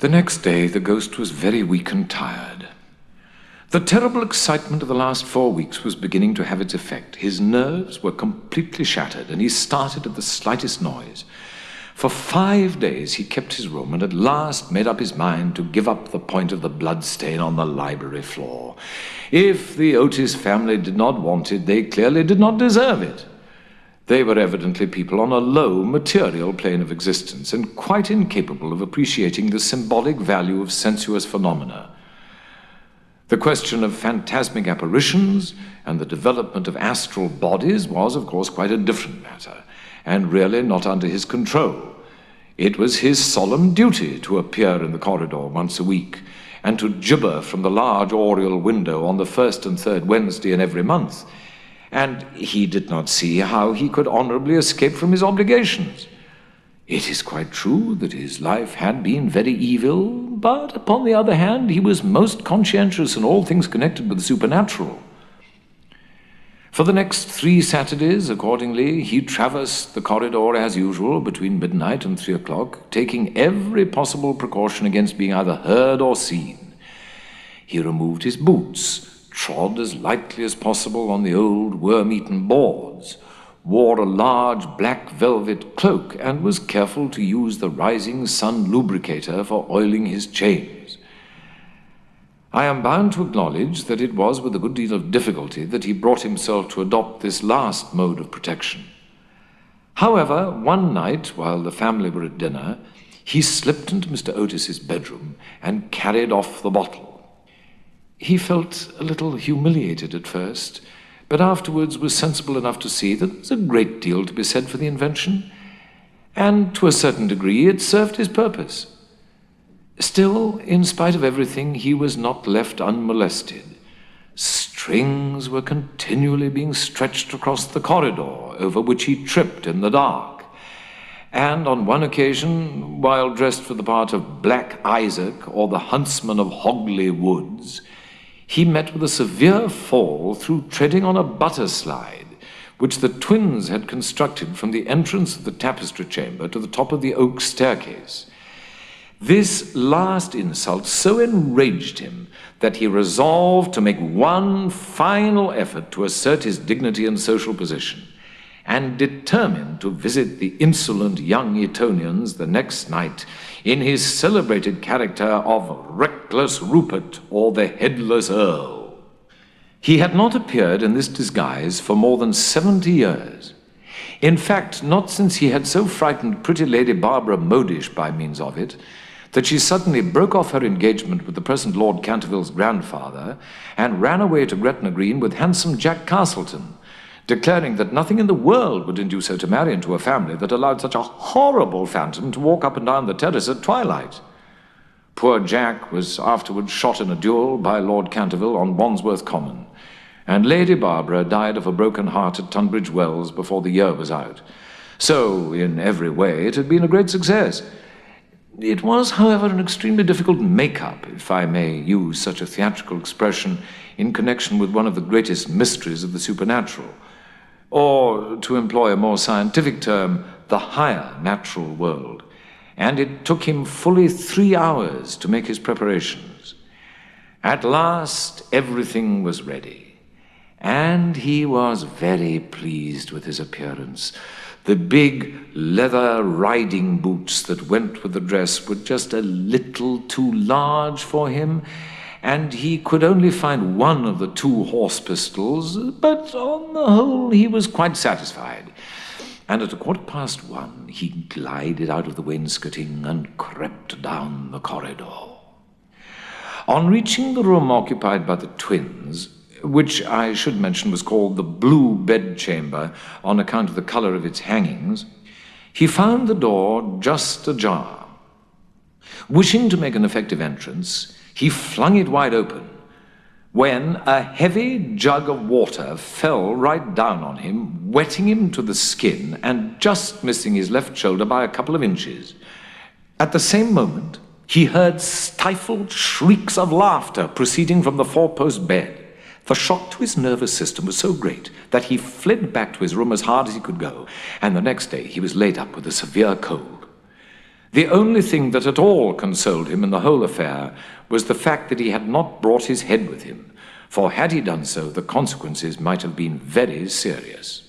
The next day, the ghost was very weak and tired. The terrible excitement of the last 4 weeks was beginning to have its effect. His nerves were completely shattered, and he started at the slightest noise. For 5 days he kept his room, and at last made up his mind to give up the point of the bloodstain on the library floor. If the Otis family did not want it, they clearly did not deserve it. They were evidently people on a low material plane of existence, and quite incapable of appreciating the symbolic value of sensuous phenomena. The question of phantasmic apparitions and the development of astral bodies was, of course, quite a different matter, and really not under his control. It was his solemn duty to appear in the corridor once a week, and to gibber from the large oriel window on the first and third Wednesday in every month, and he did not see how he could honorably escape from his obligations. It is quite true that his life had been very evil, but upon the other hand, he was most conscientious in all things connected with the supernatural. For the next 3 Saturdays, accordingly, he traversed the corridor as usual between midnight and 3 o'clock, taking every possible precaution against being either heard or seen. He removed his boots, trod as lightly as possible on the old worm-eaten boards, wore a large black velvet cloak, and was careful to use the rising sun lubricator for oiling his chains. I am bound to acknowledge that it was with a good deal of difficulty that he brought himself to adopt this last mode of protection. However, one night, while the family were at dinner, he slipped into Mr. Otis's bedroom and carried off the bottle. He felt a little humiliated at first, but afterwards was sensible enough to see that there was a great deal to be said for the invention, and to a certain degree it served his purpose. Still, in spite of everything, he was not left unmolested. Strings were continually being stretched across the corridor, over which he tripped in the dark, and on one occasion, while dressed for the part of Black Isaac or the huntsman of Hogley Woods, he met with a severe fall through treading on a butter slide, which the twins had constructed from the entrance of the tapestry chamber to the top of the oak staircase. This last insult so enraged him that he resolved to make one final effort to assert his dignity and social position, and determined to visit the insolent young Etonians the next night in his celebrated character of Reckless Rupert, or the Headless Earl. He had not appeared in this disguise for more than 70 years. In fact, not since he had so frightened pretty Lady Barbara Modish by means of it, that she suddenly broke off her engagement with the present Lord Canterville's grandfather and ran away to Gretna Green with handsome Jack Castleton, declaring that nothing in the world would induce her to marry into a family that allowed such a horrible phantom to walk up and down the terrace at twilight. Poor Jack was afterwards shot in a duel by Lord Canterville on Wandsworth Common, and Lady Barbara died of a broken heart at Tunbridge Wells before the year was out. So, in every way, it had been a great success. It was, however, an extremely difficult make-up, if I may use such a theatrical expression, in connection with one of the greatest mysteries of the supernatural, or, to employ a more scientific term, the higher natural world, and it took him fully 3 hours to make his preparations. At last, everything was ready, and he was very pleased with his appearance. The big leather riding boots that went with the dress were just a little too large for him, and he could only find one of the 2 horse pistols, but on the whole he was quite satisfied. And at 1:15 he glided out of the wainscoting and crept down the corridor. On reaching the room occupied by the twins, which I should mention was called the Blue Bedchamber on account of the color of its hangings, he found the door just ajar. Wishing to make an effective entrance, he flung it wide open, when a heavy jug of water fell right down on him, wetting him to the skin and just missing his left shoulder by a couple of inches. At the same moment, he heard stifled shrieks of laughter proceeding from the 4-post bed. The shock to his nervous system was so great that he fled back to his room as hard as he could go, and the next day he was laid up with a severe cold. The only thing that at all consoled him in the whole affair was the fact that he had not brought his head with him, for had he done so, the consequences might have been very serious.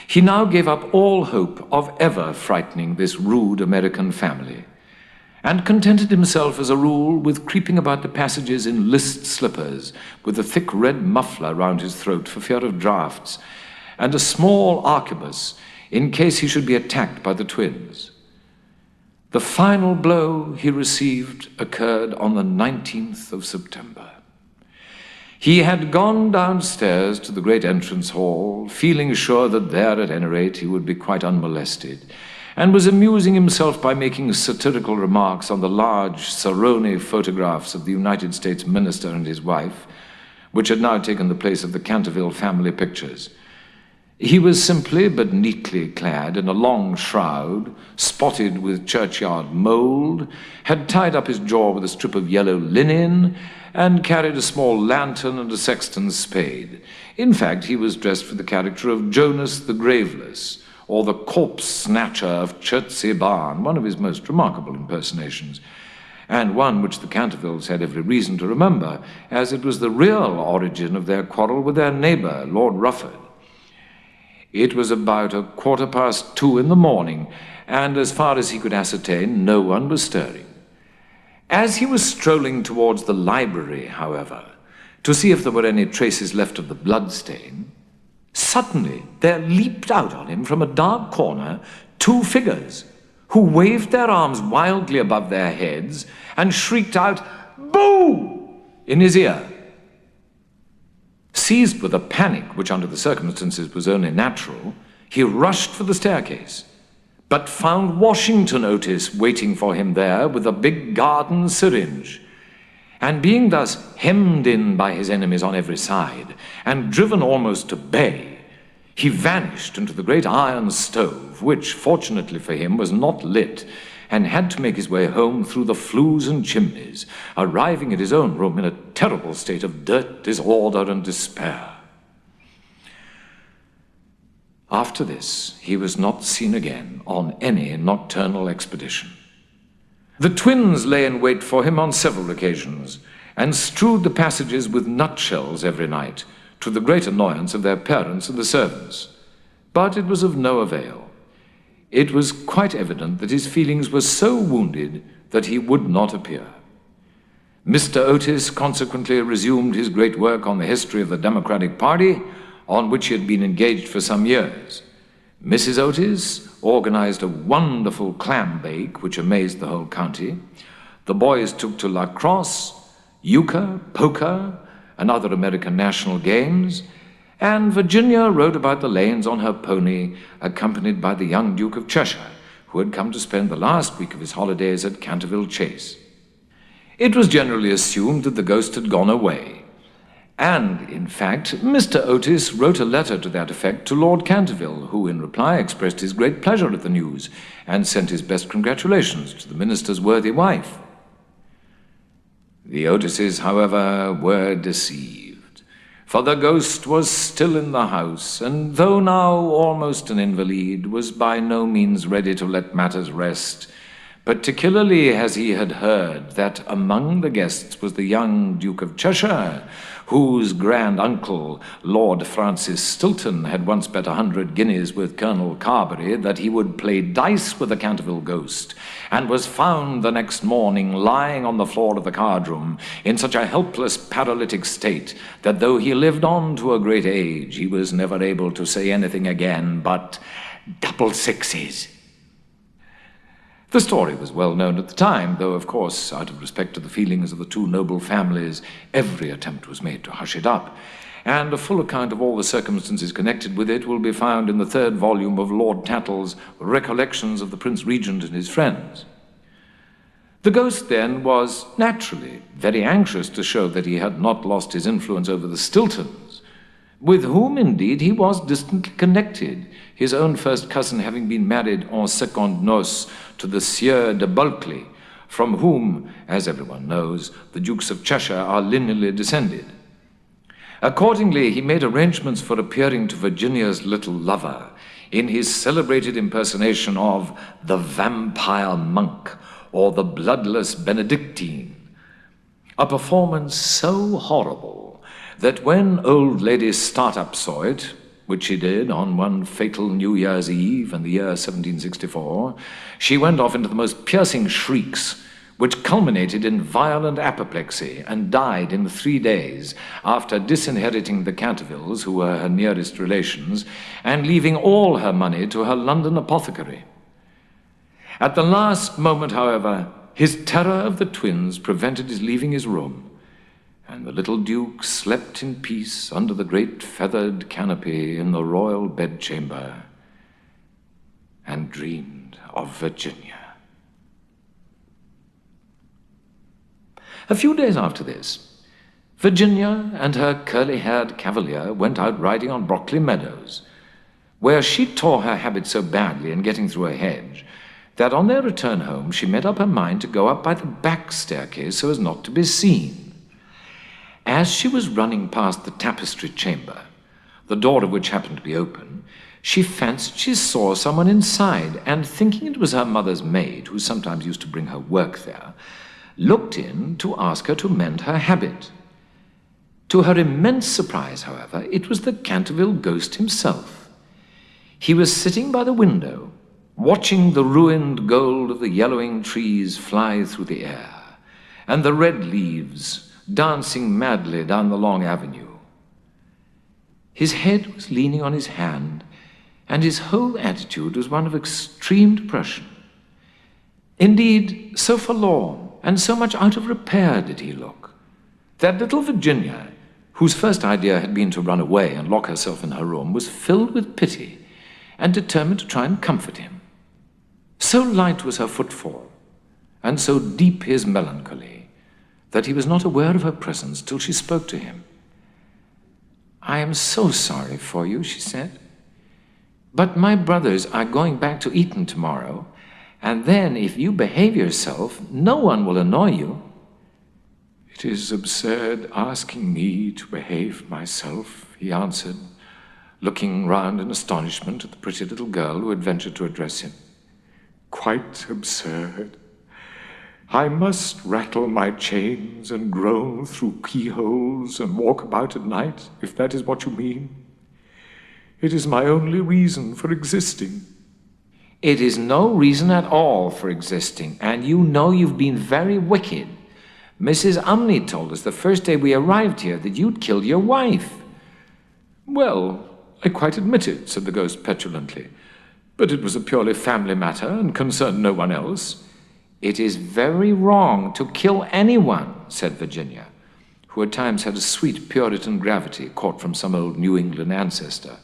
He now gave up all hope of ever frightening this rude American family, and contented himself, as a rule, with creeping about the passages in list slippers, with a thick red muffler round his throat for fear of draughts, and a small arquebus in case he should be attacked by the twins. The final blow he received occurred on the 19th of September. He had gone downstairs to the great entrance hall, feeling sure that there, at any rate, he would be quite unmolested, and was amusing himself by making satirical remarks on the large Saroni photographs of the United States minister and his wife, which had now taken the place of the Canterville family pictures. He was simply but neatly clad in a long shroud, spotted with churchyard mould, had tied up his jaw with a strip of yellow linen, and carried a small lantern and a sexton's spade. In fact, he was dressed for the character of Jonas the Graveless, or the corpse snatcher of Chertsey Barn, one of his most remarkable impersonations, and one which the Cantervilles had every reason to remember, as it was the real origin of their quarrel with their neighbour, Lord Rufford. It was about 2:15 in the morning, and as far as he could ascertain, no one was stirring. As he was strolling towards the library, however, to see if there were any traces left of the bloodstain, suddenly there leaped out on him from a dark corner 2 figures, who waved their arms wildly above their heads and shrieked out, "Boo!" in his ear. Seized with a panic, which under the circumstances was only natural, he rushed for the staircase, but found Washington Otis waiting for him there with a big garden syringe. And being thus hemmed in by his enemies on every side, and driven almost to bay, he vanished into the great iron stove, which, fortunately for him, was not lit, and had to make his way home through the flues and chimneys, arriving at his own room in a terrible state of dirt, disorder, and despair. After this, he was not seen again on any nocturnal expedition. The twins lay in wait for him on several occasions, and strewed the passages with nutshells every night, to the great annoyance of their parents and the servants. But it was of no avail. It was quite evident that his feelings were so wounded that he would not appear. Mr. Otis consequently resumed his great work on the history of the Democratic Party, on which he had been engaged for some years. Mrs. Otis organized a wonderful clam bake which amazed the whole county. The boys took to lacrosse, euchre, poker, and other American national games, and Virginia rode about the lanes on her pony, accompanied by the young Duke of Cheshire, who had come to spend the last week of his holidays at Canterville Chase. It was generally assumed that the ghost had gone away, and, in fact, Mr. Otis wrote a letter to that effect to Lord Canterville, who, in reply, expressed his great pleasure at the news, and sent his best congratulations to the minister's worthy wife. The Otises, however, were deceived, for the ghost was still in the house, and though now almost an invalid, was by no means ready to let matters rest, particularly as he had heard that among the guests was the young Duke of Cheshire, whose grand uncle, Lord Francis Stilton, had once bet 100 guineas with Colonel Carberry that he would play dice with the Caterville Ghost, and was found the next morning lying on the floor of the card-room in such a helpless paralytic state that though he lived on to a great age, he was never able to say anything again but double sixes. The story was well known at the time, though, of course, out of respect to the feelings of the 2 noble families, every attempt was made to hush it up, and a full account of all the circumstances connected with it will be found in the 3rd volume of Lord Tattle's Recollections of the Prince Regent and His Friends. The ghost, then, was naturally very anxious to show that he had not lost his influence over the Stiltons, with whom, indeed, he was distantly connected, his own first cousin having been married en secondes noces to the Sieur de Bulkley, from whom, as everyone knows, the Dukes of Cheshire are lineally descended. Accordingly, he made arrangements for appearing to Virginia's little lover in his celebrated impersonation of the vampire monk or the bloodless Benedictine. A performance so horrible that when old Lady Startup saw it, which she did on one fatal New Year's Eve in the year 1764, she went off into the most piercing shrieks, which culminated in violent apoplexy and died in 3 days after disinheriting the Catervilles, who were her nearest relations, and leaving all her money to her London apothecary. At the last moment, however, his terror of the twins prevented his leaving his room, and the little Duke slept in peace under the great feathered canopy in the royal bedchamber and dreamed of Virginia. A few days after this, Virginia and her curly-haired cavalier went out riding on Brockley Meadows, where she tore her habit so badly in getting through a hedge that on their return home she made up her mind to go up by the back staircase so as not to be seen. As she was running past the tapestry chamber, the door of which happened to be open, she fancied she saw someone inside, and thinking it was her mother's maid, who sometimes used to bring her work there, looked in to ask her to mend her habit. To her immense surprise, however, it was the Canterville Ghost himself. He was sitting by the window, watching the ruined gold of the yellowing trees fly through the air, and the red leaves dancing madly down the long avenue. His head was leaning on his hand, and his whole attitude was one of extreme depression. Indeed, so forlorn and so much out of repair did he look, that little Virginia, whose first idea had been to run away and lock herself in her room, was filled with pity and determined to try and comfort him. So light was her footfall, and so deep his melancholy, that he was not aware of her presence till she spoke to him. "I am so sorry for you," she said, "but my brothers are going back to Eton tomorrow, and then, if you behave yourself, no one will annoy you." "It is absurd asking me to behave myself," he answered, looking round in astonishment at the pretty little girl who had ventured to address him. "Quite absurd. I must rattle my chains and groan through keyholes and walk about at night, if that is what you mean. It is my only reason for existing." "It is no reason at all for existing, and you know you've been very wicked. Mrs. Umney told us the first day we arrived here that you'd killed your wife." "Well, I quite admit it," said the ghost petulantly, "but it was a purely family matter and concerned no one else." "It is very wrong to kill anyone," said Virginia, who at times had a sweet Puritan gravity caught from some old New England ancestor.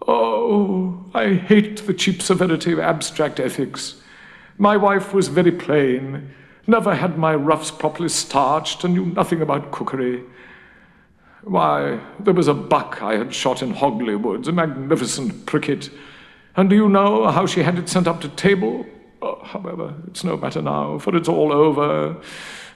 "Oh, I hate the cheap severity of abstract ethics. My wife was very plain, never had my ruffs properly starched, and knew nothing about cookery. Why, there was a buck I had shot in Hogley Woods, a magnificent pricket, and do you know how she had it sent up to table? Oh, however, it's no matter now, for it's all over,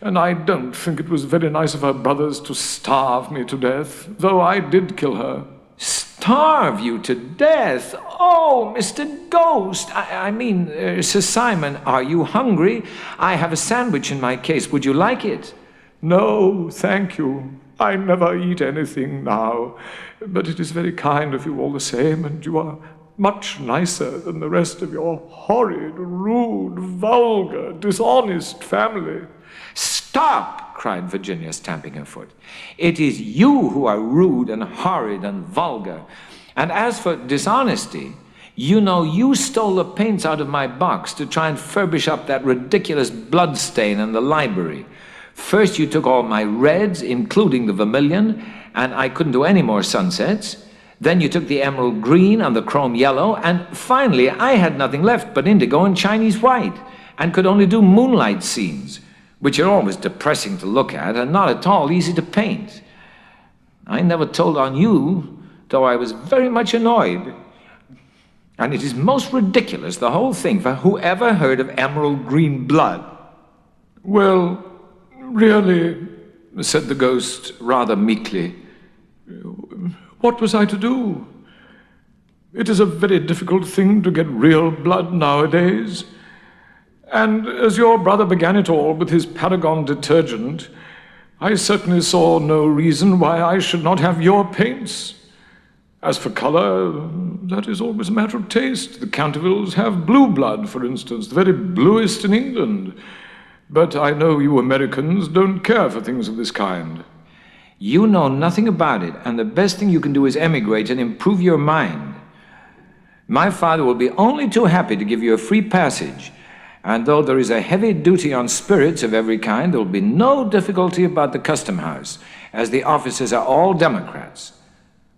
and I don't think it was very nice of her brothers to starve me to death, though I did kill her." "Starve you to death? Oh, Mr. Ghost! I mean, Sir Simon, are you hungry? I have a sandwich in my case. Would you like it?" "No, thank you. I never eat anything now. But it is very kind of you all the same, and you are much nicer than the rest of your horrid, rude, vulgar, dishonest family." "Stop!" cried Virginia, stamping her foot. "It is you who are rude and horrid and vulgar. And as for dishonesty, you know you stole the paints out of my box to try and furbish up that ridiculous blood stain in the library. First you took all my reds, including the vermilion, and I couldn't do any more sunsets. Then you took the emerald green and the chrome yellow, and finally I had nothing left but indigo and Chinese white, and could only do moonlight scenes, which are always depressing to look at and not at all easy to paint. I never told on you, though I was very much annoyed. And it is most ridiculous, the whole thing, for whoever heard of emerald green blood?" "Well, really," said the ghost rather meekly, "what was I to do? It is a very difficult thing to get real blood nowadays. And as your brother began it all with his Paragon detergent, I certainly saw no reason why I should not have your paints. As for color, that is always a matter of taste. The Cantervilles have blue blood, for instance, the very bluest in England. But I know you Americans don't care for things of this kind. You know nothing about it, and the best thing you can do is emigrate and improve your mind. My father will be only too happy to give you a free passage, and though there is a heavy duty on spirits of every kind, there will be no difficulty about the custom house, as the officers are all Democrats.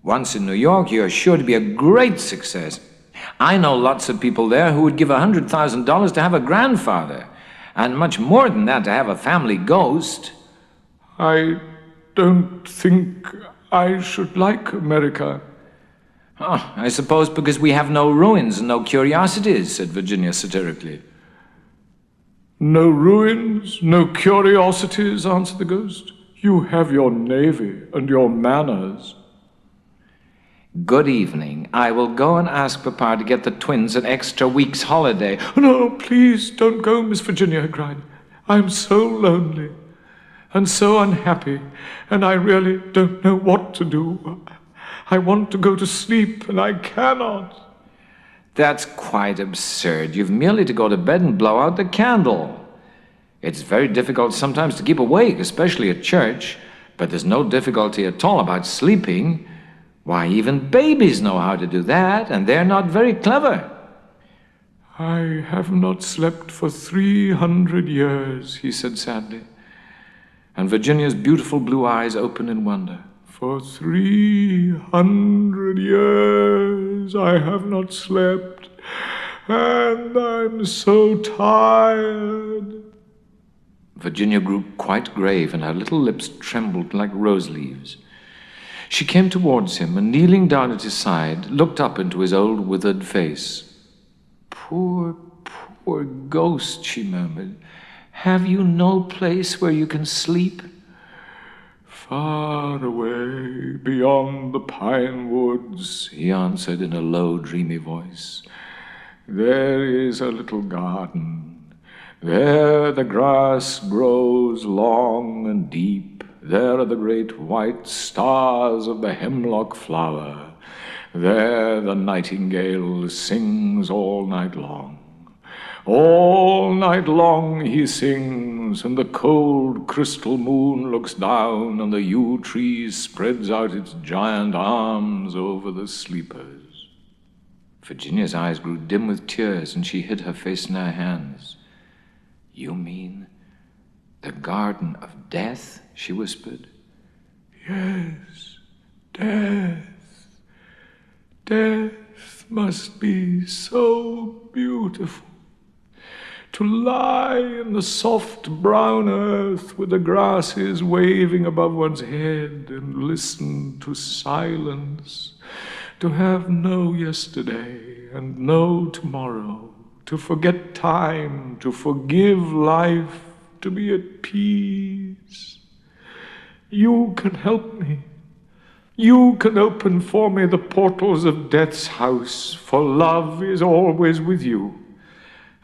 Once in New York, you are sure to be a great success. I know lots of people there who would give $100,000 to have a grandfather, and much more than that to have a family ghost. I don't think I should like America. Oh, I suppose because we have no ruins and no curiosities, said Virginia satirically. No ruins, no curiosities, answered the ghost. You have your navy and your manners. Good evening. I will go and ask Papa to get the twins an extra week's holiday. No, please don't go, Miss Virginia, I cried. I'm so lonely and so unhappy, and I really don't know what to do. I want to go to sleep, and I cannot. That's quite absurd. You've merely to go to bed and blow out the candle. It's very difficult sometimes to keep awake, especially at church, but there's no difficulty at all about sleeping. Why, even babies know how to do that, and they're not very clever. I have not slept for 300 years, he said sadly, and Virginia's beautiful blue eyes opened in wonder. For 300 years I have not slept, and I'm so tired. Virginia grew quite grave, and her little lips trembled like rose leaves. She came towards him, and kneeling down at his side, looked up into his old withered face. Poor, poor ghost, she murmured. Have you no place where you can sleep? Far away, beyond the pine woods, he answered in a low, dreamy voice, there is a little garden. There the grass grows long and deep. There are the great white stars of the hemlock flower. There the nightingale sings all night long. All night long he sings, and the cold crystal moon looks down, and the yew tree spreads out its giant arms over the sleepers. Virginia's eyes grew dim with tears, and she hid her face in her hands. You mean the Garden of Death? She whispered. Yes, death. Death must be so beautiful. To lie in the soft brown earth with the grasses waving above one's head and listen to silence. To have no yesterday and no tomorrow. To forget time, to forgive life, to be at peace. You can help me. You can open for me the portals of death's house, for love is always with you,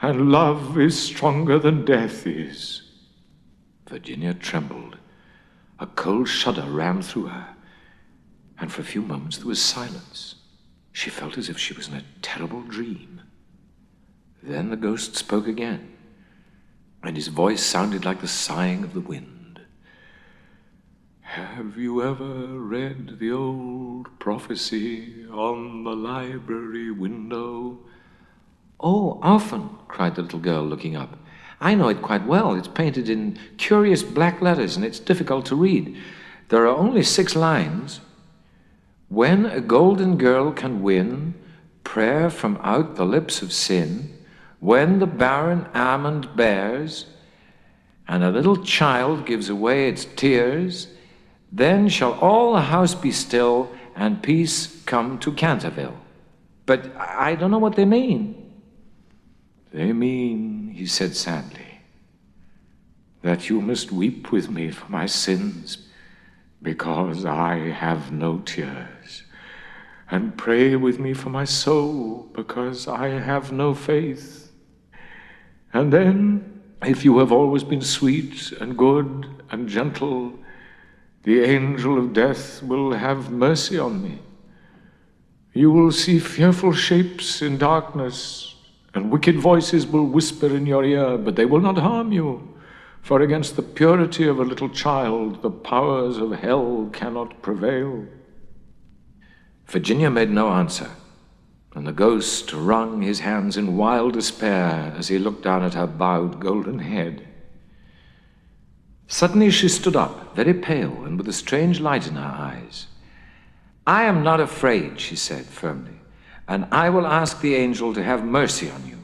and love is stronger than death is. Virginia trembled. A cold shudder ran through her, and for a few moments there was silence. She felt as if she was in a terrible dream. Then the ghost spoke again, and his voice sounded like the sighing of the wind. Have you ever read the old prophecy on the library window? Oh, often, cried the little girl, looking up. I know it quite well. It's painted in curious black letters, and it's difficult to read. There are only 6 lines. When a golden girl can win prayer from out the lips of sin, when the barren almond bears, and a little child gives away its tears, then shall all the house be still, and peace come to Canterville. But I don't know what they mean. They mean, he said sadly, that you must weep with me for my sins, because I have no tears. and pray with me for my soul, because I have no faith. And then, if you have always been sweet and good and gentle, the angel of death will have mercy on me. You will see fearful shapes in darkness, and wicked voices will whisper in your ear, but they will not harm you, for against the purity of a little child the powers of hell cannot prevail." Virginia made no answer, and the ghost wrung his hands in wild despair as he looked down at her bowed golden head. Suddenly she stood up, very pale and with a strange light in her eyes. "I am not afraid," she said firmly, "and I will ask the angel to have mercy on you."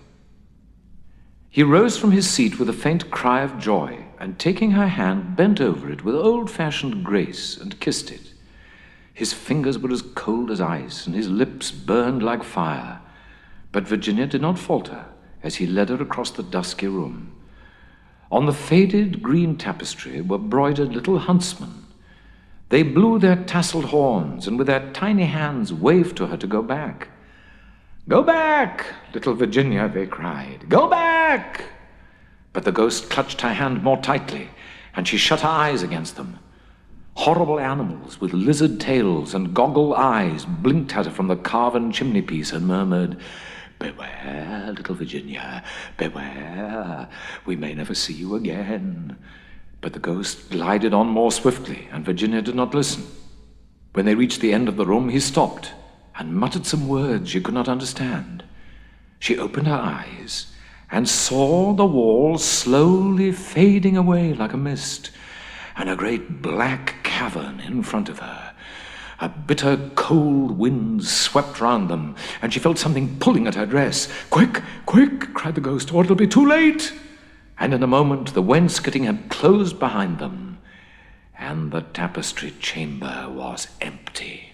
He rose from his seat with a faint cry of joy, and taking her hand, bent over it with old-fashioned grace and kissed it. His fingers were as cold as ice, and his lips burned like fire. But Virginia did not falter as he led her across the dusky room. On the faded green tapestry were broidered little huntsmen. They blew their tasseled horns, and with their tiny hands waved to her to go back. "Go back, little Virginia," they cried. "Go back!" But the ghost clutched her hand more tightly, and she shut her eyes against them. Horrible animals with lizard tails and goggle eyes blinked at her from the carven chimney-piece and murmured, "Beware, little Virginia, beware. We may never see you again." But the ghost glided on more swiftly, and Virginia did not listen. When they reached the end of the room, he stopped and muttered some words she could not understand. She opened her eyes and saw the wall slowly fading away like a mist, and a great black cavern in front of her. A bitter cold wind swept round them, and she felt something pulling at her dress. "Quick, quick!" cried the ghost, "or it'll be too late!" And in a moment the wainscoting had closed behind them, and the tapestry chamber was empty.